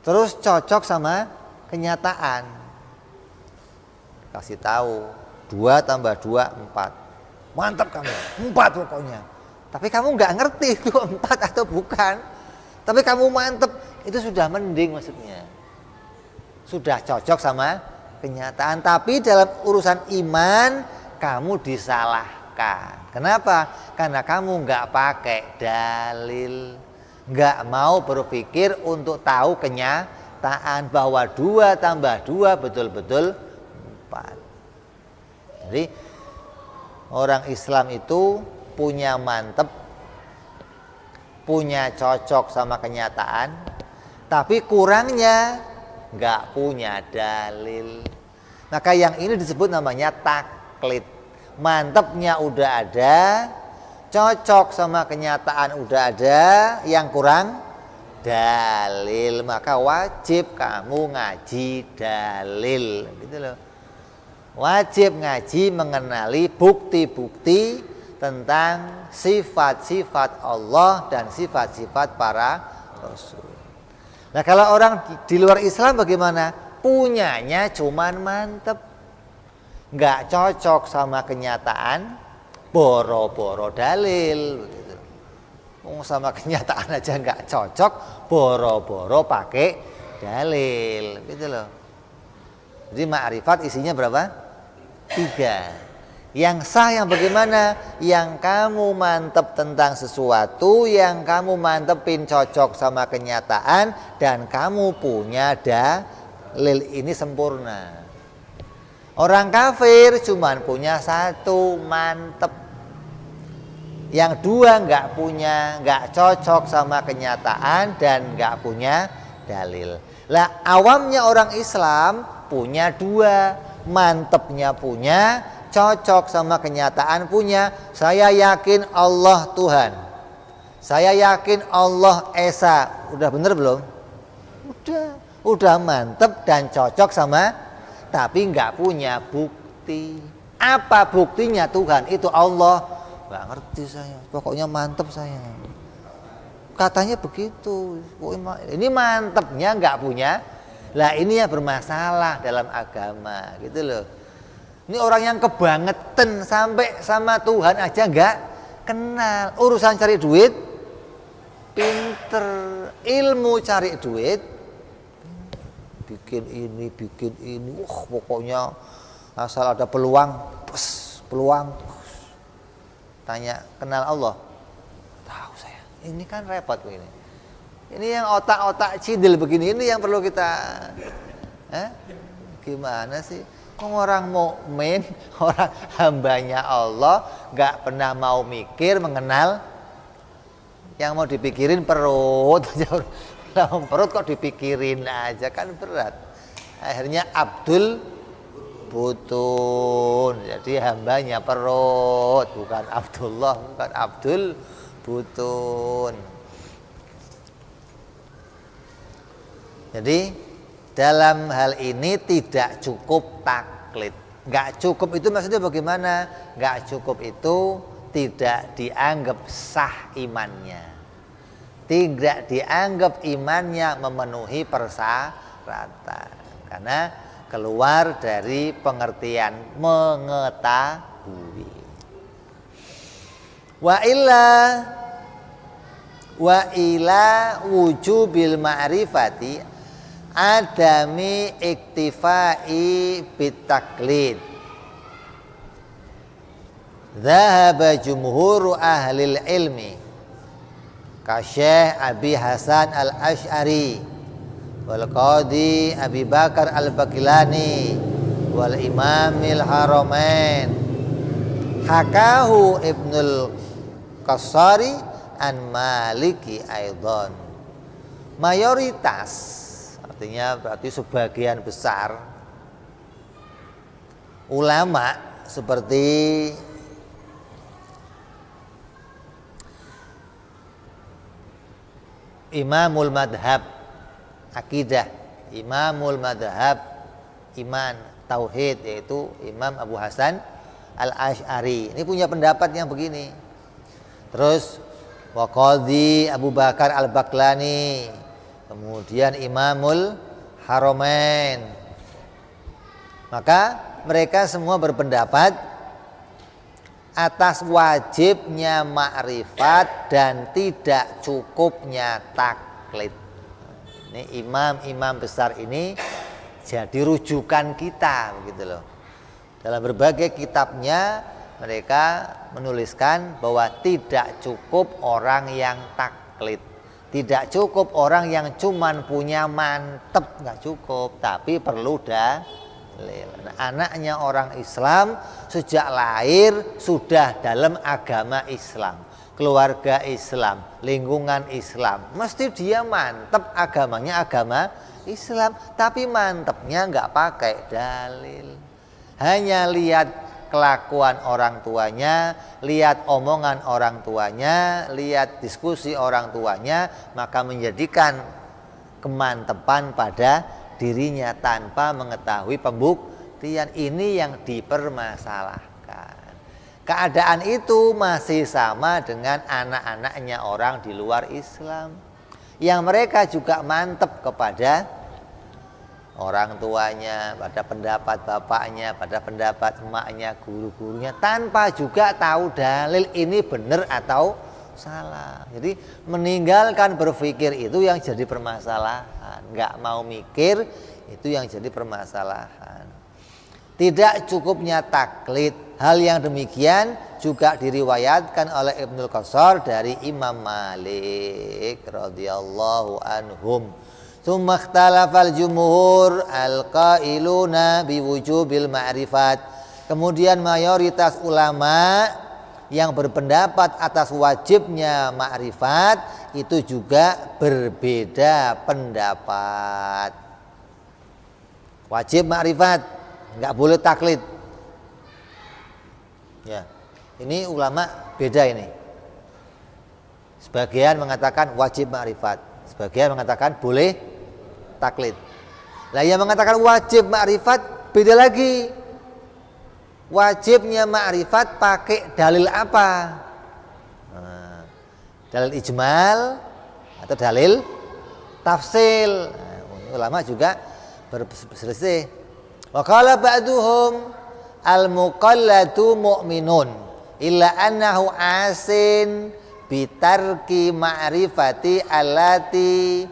terus cocok sama kenyataan, kasih tahu 2 tambah 2 4. Mantap kamu, 4 pokoknya. Tapi kamu nggak ngerti itu 4 atau bukan. Tapi kamu mantep, itu sudah mending maksudnya. Sudah cocok sama kenyataan. Tapi dalam urusan iman, kamu disalahkan. sangka. Kenapa? Karena kamu nggak pakai dalil, nggak mau berpikir untuk tahu kenyataan bahwa 2 tambah 2 betul-betul 4. Jadi orang Islam itu punya mantep, punya cocok sama kenyataan, tapi kurangnya nggak punya dalil. Maka yang ini disebut namanya taklid. Mantepnya udah ada, cocok sama kenyataan udah ada, yang kurang dalil. Maka wajib kamu ngaji dalil, gitu loh. Wajib ngaji mengenali bukti-bukti tentang sifat-sifat Allah dan sifat-sifat para Rasul. Nah, kalau orang di luar Islam bagaimana? Punyanya cuman mantep, nggak cocok sama kenyataan, boro-boro dalil, begitu. Sama kenyataan aja nggak cocok, boro-boro pakai dalil, gitu loh. Jadi ma'rifat isinya berapa? 3. Yang sah yang bagaimana? Yang kamu mantep tentang sesuatu, yang kamu mantepin cocok sama kenyataan, dan kamu punya dalil, ini sempurna. Orang kafir cuman punya 1 mantep, yang 2 nggak punya, nggak cocok sama kenyataan dan nggak punya dalil. Lah awamnya orang Islam punya 2, mantepnya punya, cocok sama kenyataan punya. Saya yakin Allah Tuhan, saya yakin Allah Esa. Udah bener belum? Udah mantep dan cocok sama, tapi nggak punya bukti. Apa buktinya Tuhan itu Allah? Nggak ngerti saya, pokoknya mantep saya. Katanya begitu. Ini mantepnya nggak punya. Lah ini ya bermasalah dalam agama, gitu loh. Ini orang yang kebangetan sampai sama Tuhan aja nggak kenal. Urusan cari duit pinter, ilmu cari duit bikin ini, pokoknya asal ada peluang, peluang. Tanya kenal Allah, tahu saya. Ini kan repot ini. Ini yang otak-otak cidil begini, ini yang perlu kita gimana sih? Orang mukmin, orang hambanya Allah, nggak pernah mau mikir mengenal. Yang mau dipikirin perut, perut kok dipikirin aja, kan berat. Akhirnya Abdul Butun, jadi hambanya perut, bukan Abdullah, bukan Abdul Butun. Jadi dalam hal ini tidak cukup taklid. Nggak cukup itu maksudnya bagaimana? Nggak cukup itu tidak dianggap sah imannya, tidak dianggap imannya memenuhi persyaratan, karena keluar dari pengertian mengetahui. Wa ila wujubil ma'rifati adami iktifai bitaklid. Dhahaba jumhuru ahlil ilmi ka Syekh Abi Hasan al-Asy'ari wal Qadi Abi Bakar al-Baqilani wal Imamil Haramain. Hakahu Ibnul Qassari an Maliki aidan. Mayoritas, artinya berarti sebagian besar ulama seperti Imamul Madhab akidah, Imamul Madhab iman, tauhid, yaitu Imam Abu Hasan al-Asy'ari. Ini punya pendapat yang begini. Terus wa Qadhi Abu Bakar al-Baqlani, kemudian Imamul Haramain. Maka mereka semua berpendapat atas wajibnya makrifat dan tidak cukupnya taklid. Ini imam-imam besar ini jadi rujukan kita, begitu loh. Dalam berbagai kitabnya mereka menuliskan bahwa tidak cukup orang yang taklid, tidak cukup orang yang cuman punya mantep, nggak cukup, tapi perlu dalil. Nah, anaknya orang Islam sejak lahir sudah dalam agama Islam, keluarga Islam, lingkungan Islam, mesti dia mantep agamanya agama Islam, tapi mantepnya nggak pakai dalil, hanya lihat kelakuan orang tuanya, lihat omongan orang tuanya, lihat diskusi orang tuanya, maka menjadikan kemantepan pada dirinya tanpa mengetahui pembuktian. Ini yang dipermasalahkan. Keadaan itu masih sama dengan anak-anaknya orang di luar Islam, yang mereka juga mantep kepada orang tuanya, pada pendapat bapaknya, pada pendapat emaknya, guru-gurunya, tanpa juga tahu dalil ini benar atau salah. Jadi meninggalkan berpikir itu yang jadi permasalahan, nggak mau mikir itu yang jadi permasalahan. Tidak cukupnya taklid, hal yang demikian juga diriwayatkan oleh Ibnul Qasar dari Imam Malik radhiyallahu anhum. Tsumma ikhtalafal jumhur al-qailuna biwujubil ma'rifat. Kemudian mayoritas ulama yang berpendapat atas wajibnya ma'rifat itu juga berbeda pendapat. Wajib ma'rifat, enggak boleh taklid. Ya. Ini ulama beda ini. Sebagian mengatakan wajib ma'rifat, sebagian mengatakan boleh taklid. Lah yang mengatakan wajib ma'rifat beda lagi. Wajibnya ma'rifat pakai dalil apa? Nah, dalil ijmal atau dalil tafsil. Nah, ulama juga berselisih. Wa qala ba'duhum al-muqallatu mu'minun illa annahu asin bitarki ma'rifati allati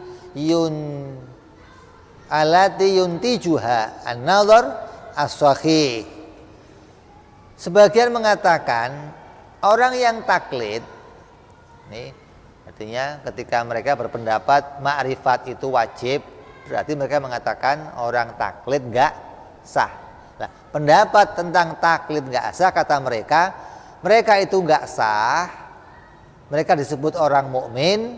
yuntijuha an-nazar as-sahih. Sebagian mengatakan orang yang taklid, ini artinya ketika mereka berpendapat ma'rifat itu wajib, berarti mereka mengatakan orang taklid enggak sah. Nah, pendapat tentang taklid enggak sah kata mereka itu enggak sah. Mereka disebut orang mukmin,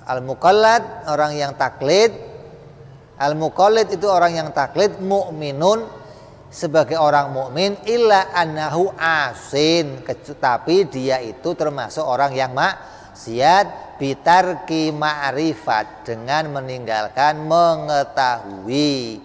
al-muqallad orang yang taklid. Al-muqallid itu orang yang taklid, mukminun sebagai orang mukmin, illa annahu asin, tapi dia itu termasuk orang yang maksiat bitarki ma'rifat, dengan meninggalkan mengetahui.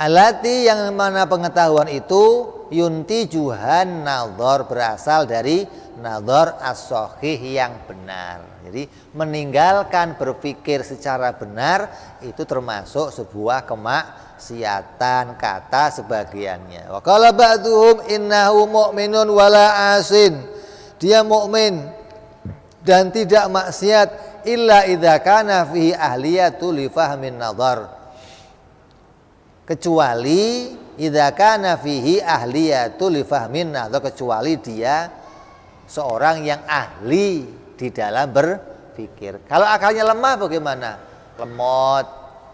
Alati yang mana pengetahuan itu yuntijuhan nazar, berasal dari nazar as-sahih yang benar. Jadi meninggalkan berpikir secara benar itu termasuk sebuah kemaksiatan kata sebagiannya. Wa qala ba'duhum innahu mu'minun wala asin. Dia mukmin dan tidak maksiat illa idza kana fihi ahliyatu li fahmin nazar. Kecuali idza kana fihi ahliyatu li fahmin nazar, kecuali dia seorang yang ahli di dalam berpikir. Kalau akalnya lemah bagaimana? Lemot,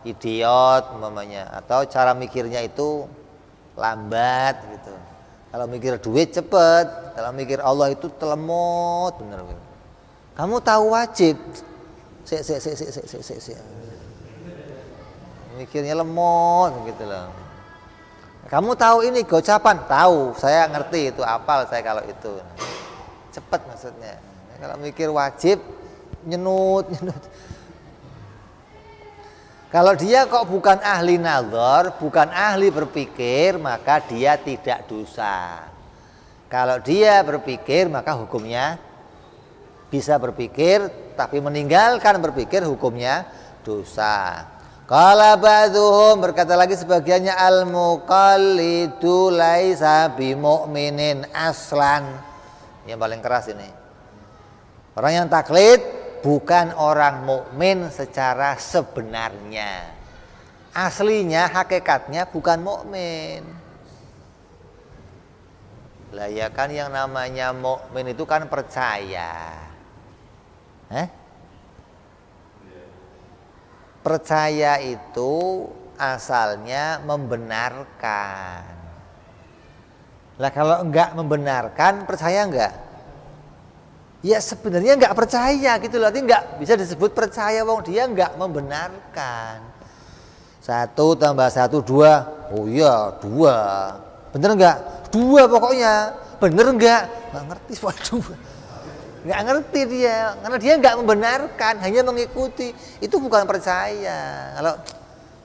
idiot umpamanya, atau cara mikirnya itu lambat gitu. Kalau mikir duit cepet, kalau mikir Allah itu telemot bener. Kamu tahu wajib. Mikirnya lemot gitu loh. Kamu tahu ini gocapan? Tahu, saya ngerti itu, apal saya kalau itu. Cepet maksudnya. Kalau mikir wajib nyenut. Kalau dia kok bukan ahli nazar, bukan ahli berpikir, maka dia tidak dosa. Kalau dia berpikir, maka hukumnya bisa berpikir, tapi meninggalkan berpikir hukumnya dosa. Qala ba'dhum, berkata lagi sebagiannya, al-muqallidu laisa bimu'minin aslan. Yang paling keras ini. Orang yang taklid bukan orang mukmin secara sebenarnya. aslinya hakikatnya bukan mukmin. Lah ya kan yang namanya mukmin itu kan percaya. Percaya itu asalnya membenarkan. Lah kalau enggak membenarkan, percaya enggak? Ya sebenarnya enggak percaya gitu loh. Artinya enggak bisa disebut percaya wong dia enggak membenarkan. 1 tambah 1 2. Oh iya 2. Bener enggak? 2 pokoknya. Bener enggak? Enggak ngerti soal 2. Enggak ngerti dia. Karena dia enggak membenarkan, hanya mengikuti. Itu bukan percaya. Kalau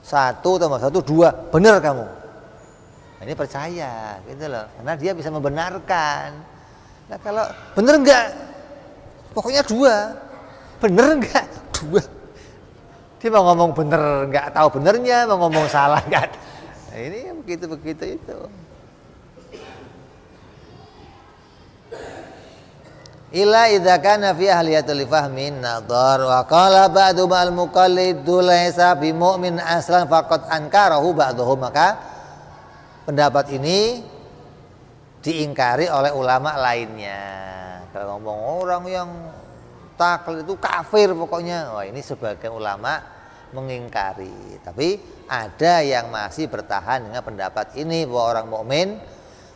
1 tambah 1 2. Bener kamu. Nah, ini percaya gitu loh. Karena dia bisa membenarkan. Nah kalau bener enggak? Pokoknya 2. Bener enggak? 2. Dia mau ngomong bener enggak tahu benernya, mau ngomong salah enggak. Nah, ini begitu itu. Illa idza kana fi ahliyatul fahmin nadhar wa qala ba'du al muqallidu laysa bi mu'min aslan faqad ankarahu ba'dhum. Maka pendapat ini diingkari oleh ulama lainnya. Kalau ngomong orang yang taklid itu kafir pokoknya. Wah, ini sebagian ulama mengingkari. Tapi ada yang masih bertahan dengan pendapat ini bahwa orang mukmin,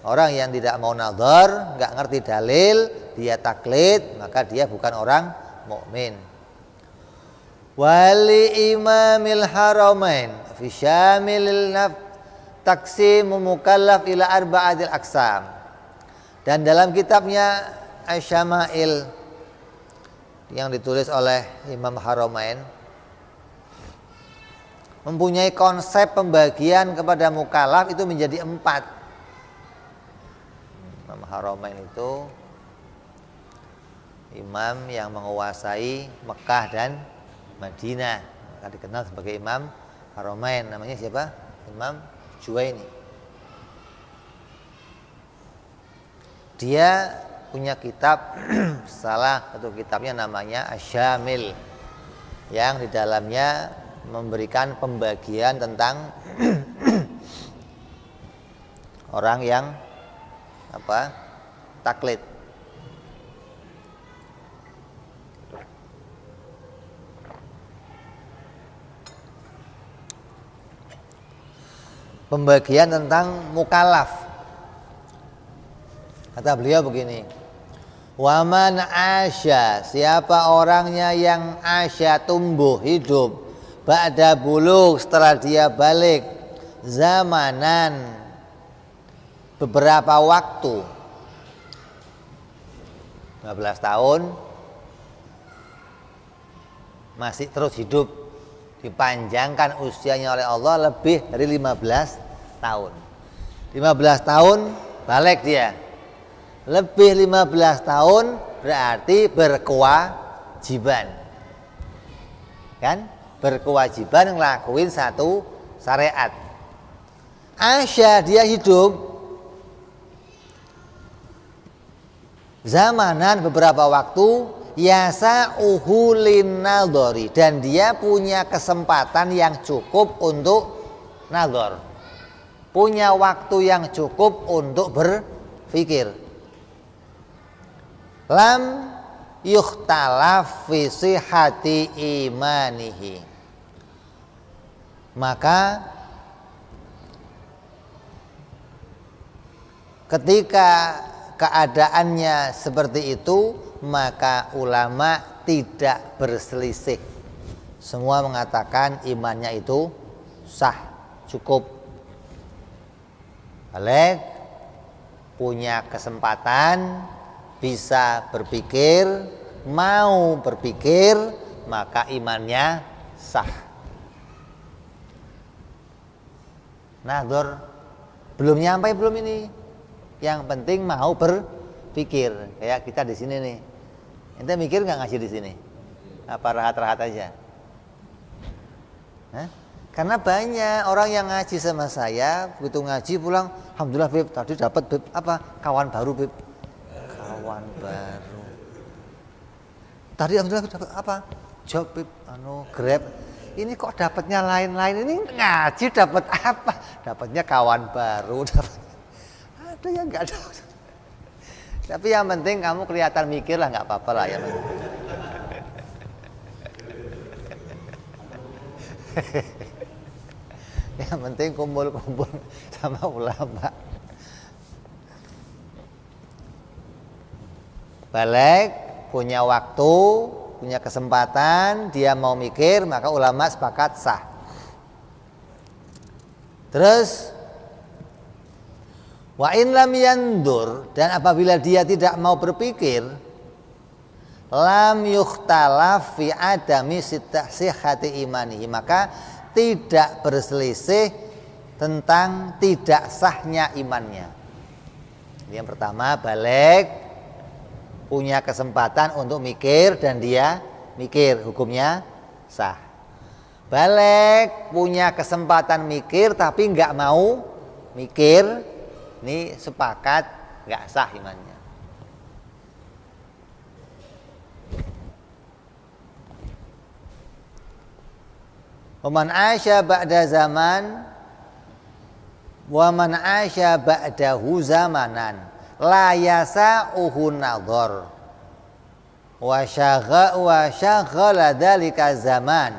orang yang tidak mau nazar, enggak ngerti dalil, dia taklid, maka dia bukan orang mukmin. Wali imamil haramain fi syamilil taksimu mukallaf ila arba'atil aqsam. Dan dalam kitabnya Asy-Syama'il yang ditulis oleh Imam Haramain mempunyai konsep pembagian kepada mukallaf itu menjadi 4. Imam Haramain itu imam yang menguasai Mekah dan Madinah, maka dikenal sebagai Imam Haramain. Namanya siapa? Imam Juwaini. Dia punya kitab, salah satu kitabnya namanya Asy-Syamil, yang di dalamnya memberikan pembagian tentang orang yang taklid. Pembagian tentang mukallaf. Kata beliau begini, waman asya, siapa orangnya yang asya tumbuh hidup, ba'da bulugh, setelah dia balik, zamanan, beberapa waktu, 15 tahun, masih terus hidup, dipanjangkan usianya oleh Allah lebih dari 15 tahun. 15 tahun balik dia. Lebih 15 tahun berarti berkewajiban. Kan? Berkewajiban ngelakuin satu syariat. Asya dia hidup zamanan beberapa waktu, yasa uhulin nadhari, dan dia punya kesempatan yang cukup untuk nadhar, punya waktu yang cukup untuk berpikir. Lam yukhtalaf fi sihhati imanihi, maka ketika keadaannya seperti itu, maka ulama tidak berselisih. Semua mengatakan imannya itu sah, cukup. Balik, punya kesempatan, bisa berpikir, mau berpikir, maka imannya sah. Nadhar belum nyampe belum ini. Yang penting mau berpikir. Kayak kita di sini nih. Ente mikir nggak ngaji di sini? Apa rahat-rahat aja? Hah? Karena banyak orang yang ngaji sama saya, begitu ngaji pulang, alhamdulillah Beb, tadi dapat Beb apa? Kawan baru Beb. Kawan baru. Tadi alhamdulillah dapat apa? Job Beb, Grab. ini kok dapatnya lain-lain, ini ngaji dapat apa? Dapatnya kawan baru, dapat ada yang nggak ada. Tapi yang penting kamu kelihatan mikir lah, nggak apa-apa lah ya. Yang penting kumpul-kumpul sama ulama. Balik, punya waktu, punya kesempatan, dia mau mikir, maka ulama sepakat sah. Terus wa in lam yandur, dan apabila dia tidak mau berpikir, lam yukhtalaf fi adami sihhati imanihi, maka tidak berselisih tentang tidak sahnya imannya. Yang pertama, balik punya kesempatan untuk mikir dan dia mikir, hukumnya sah. Balik punya kesempatan mikir tapi nggak mau mikir, ini sepakat nggak sah imannya. Waman asya ba'da zaman waman asya ba'dahu zamanan la yasa'uhu nadhar wa syaghala dzalika zaman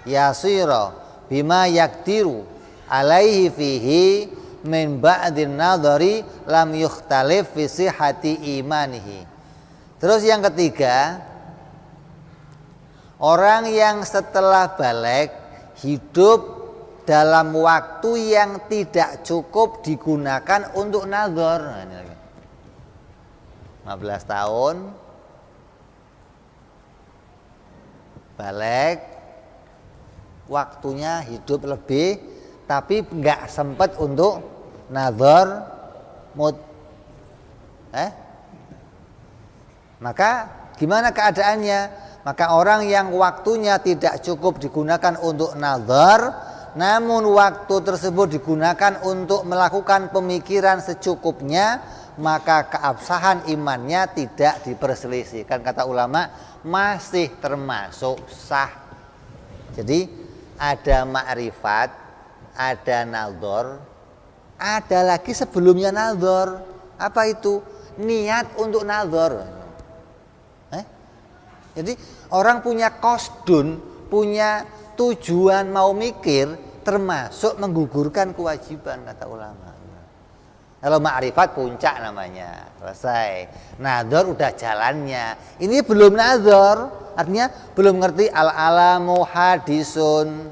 yasira bima yaktiru alaihi fihi min ba'din nadhari lam yukhtalif fi sihhati imanihi. Terus yang ketiga, orang yang setelah balik hidup dalam waktu yang tidak cukup digunakan untuk nadhar. Nah, ini lagi 15 tahun balik, waktunya hidup lebih tapi nggak sempat untuk nadhar maka gimana keadaannya? Maka orang yang waktunya tidak cukup digunakan untuk nadhar, namun waktu tersebut digunakan untuk melakukan pemikiran secukupnya, maka keabsahan imannya tidak diperselisihkan. Kata ulama, masih termasuk sah. Jadi ada ma'rifat, ada nadhar, ada lagi sebelumnya nadhar. Apa itu? Niat untuk nadhar. Jadi orang punya qasdun, punya tujuan mau mikir, termasuk menggugurkan kewajiban, kata ulama. Kalau ma'rifat puncak namanya, selesai. Nadhar udah jalannya. Ini belum nadhar, artinya belum ngerti al-alamu hadisun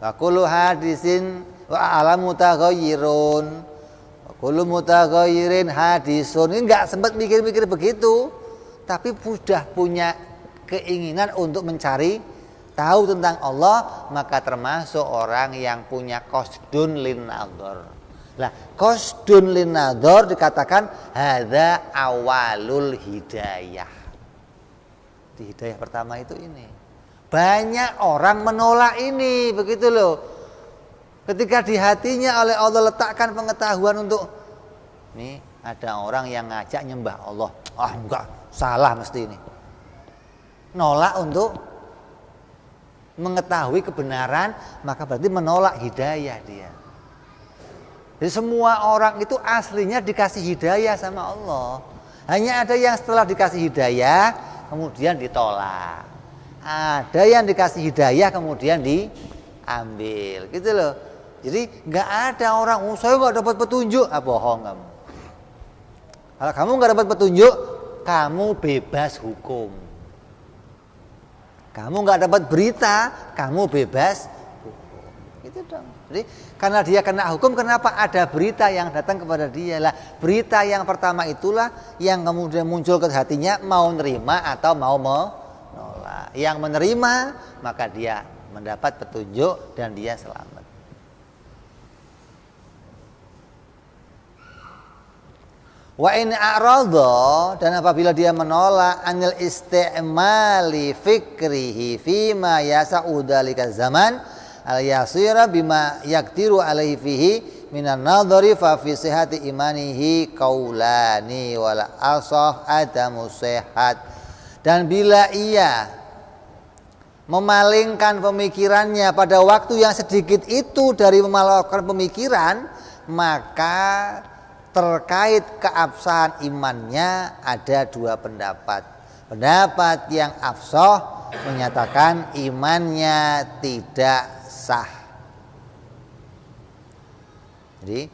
wa kullu hadisin wa alamu mutaghayyirun wa kullu mutaghayyirin hadisun. Ini enggak sempat mikir-mikir begitu, tapi sudah punya keinginan untuk mencari tahu tentang Allah, maka termasuk orang yang punya qasdun lin nadhar. Lah, qasdun lin nadhar dikatakan hadza awalul hidayah. Di hidayah pertama itu ini. Banyak orang menolak ini, begitu loh. Ketika di hatinya oleh Allah letakkan pengetahuan untuk nih, ada orang yang ngajak nyembah Allah. Ah, enggak, salah mesti ini. Nolak untuk mengetahui kebenaran, maka berarti menolak hidayah dia. Jadi semua orang itu aslinya dikasih hidayah sama Allah. Hanya ada yang setelah dikasih hidayah kemudian ditolak. Ada yang dikasih hidayah kemudian diambil, gitu loh. Jadi nggak ada orang, saya nggak dapat petunjuk, bohong kamu. Kalau kamu nggak dapat petunjuk, kamu bebas hukum. Kamu nggak dapat berita, kamu bebas hukum. Gitu dong. Jadi karena dia kena hukum, kenapa ada berita yang datang kepada dia lah? Berita yang pertama itulah yang kemudian muncul ke hatinya, mau nerima atau mau menolak. Yang menerima, maka dia mendapat petunjuk dan dia selamat. Wa in a'radha, dan apabila dia menolak anil isti'mali fikrihi fima yasa'u dzalika zaman al yasira bima yaktiru alaihi fihi minan nadhari fa fi sihhati imanihi qaulani wal asah adamu sehat. Dan bila ia memalingkan pemikirannya pada waktu yang sedikit itu dari memalingkan pemikiran, maka terkait keabsahan imannya ada dua pendapat. Pendapat yang afsah menyatakan imannya tidak sah. Jadi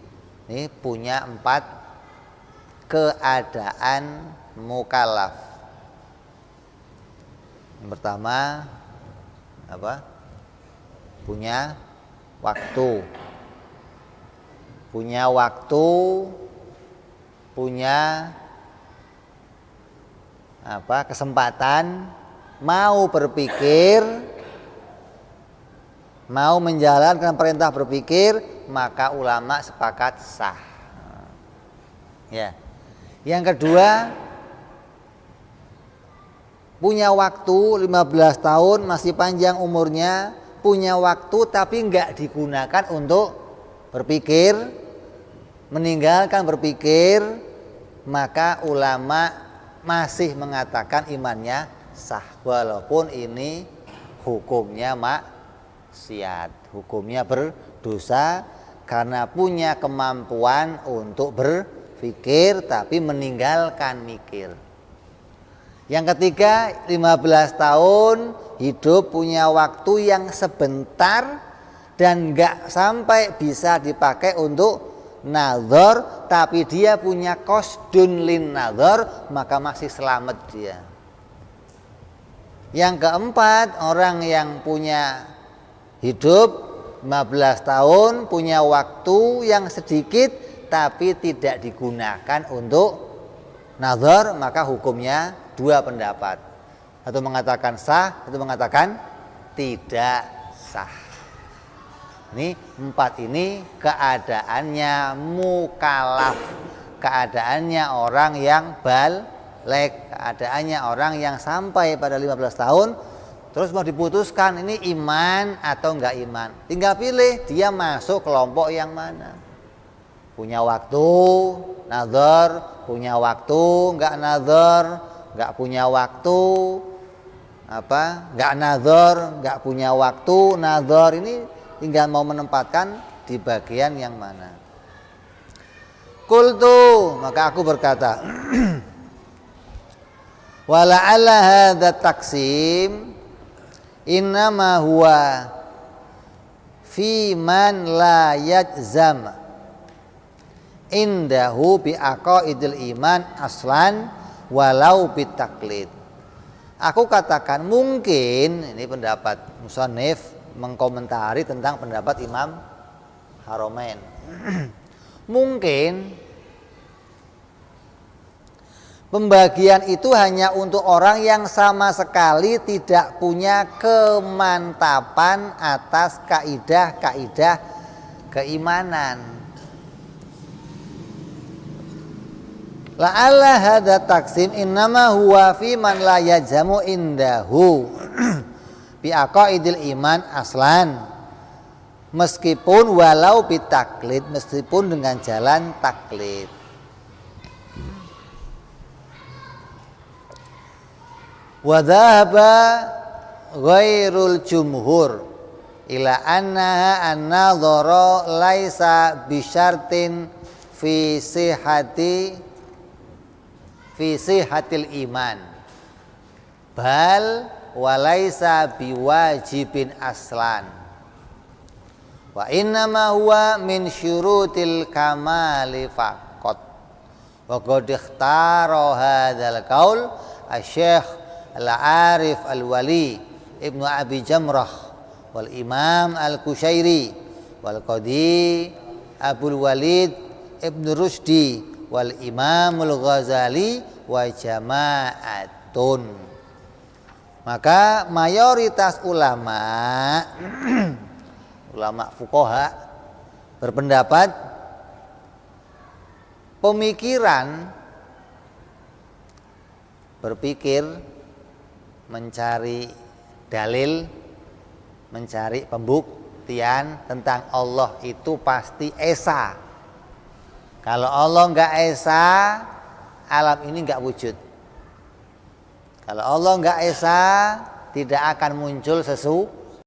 ini punya 4 keadaan mukallaf. Yang pertama apa? Punya waktu. Punya waktu, punya apa? Kesempatan, mau berpikir, mau menjalankan perintah berpikir, maka ulama sepakat sah. Ya. Yang kedua, punya waktu 15 tahun, masih panjang umurnya, punya waktu tapi enggak digunakan untuk berpikir, meninggalkan berpikir, maka ulama masih mengatakan imannya sah, walaupun ini hukumnya maksiat, hukumnya berdosa karena punya kemampuan untuk berpikir tapi meninggalkan mikir. Yang ketiga, 15 tahun hidup punya waktu yang sebentar dan enggak sampai bisa dipakai untuk nazar, tapi dia punya qasdun lin nazar, maka masih selamat dia. Yang keempat, orang yang punya hidup 15 tahun, punya waktu yang sedikit tapi tidak digunakan untuk nazar, maka hukumnya dua pendapat. Satu mengatakan sah, satu mengatakan tidak sah. Ini 4 ini keadaannya mukallaf, keadaannya orang yang baligh, keadaannya orang yang sampai pada 15 tahun terus mau diputuskan ini iman atau enggak iman. Tinggal pilih dia masuk kelompok yang mana. Punya waktu nazar, punya waktu enggak nazar, enggak punya waktu enggak nazar, enggak punya waktu nazar, ini tinggal mau menempatkan di bagian yang mana. Qultu, maka aku berkata, wala'alla hadza taqsim innama huwa fi man la yajzam indahu bi aqaidil iman aslan walau bitaklid. Aku katakan mungkin, ini pendapat musannif mengkomentari tentang pendapat Imam Haramain. Mungkin pembagian itu hanya untuk orang yang sama sekali tidak punya kemantapan atas kaidah-kaidah keimanan. La'alla hadza taqsim innama huwa fi man la yajzamu indahu bi aqaidil iman aslan, meskipun walau bitaklid, meskipun dengan jalan taklid. Wa dhahaba ghairul jumhur ila annaha an-nadhara laisa bi syartin fi sihatil iman bal walaisa biwajibin aslan wa innama huwa min syurutil kamali faqat wa qad ikhtara hadzal qaul asy-syekh al-arif al-wali ibnu abi jamrah wal imam al-kusyairi wal qadi abul walid ibnu rusdi wal imamul ghazali wa jama'atun. Maka mayoritas ulama ulama fuqaha berpendapat pemikiran, berpikir, mencari dalil, mencari pembuktian tentang Allah itu pasti esa. Kalau Allah enggak esa, alam ini enggak wujud. Kalau Allah enggak esa, tidak akan muncul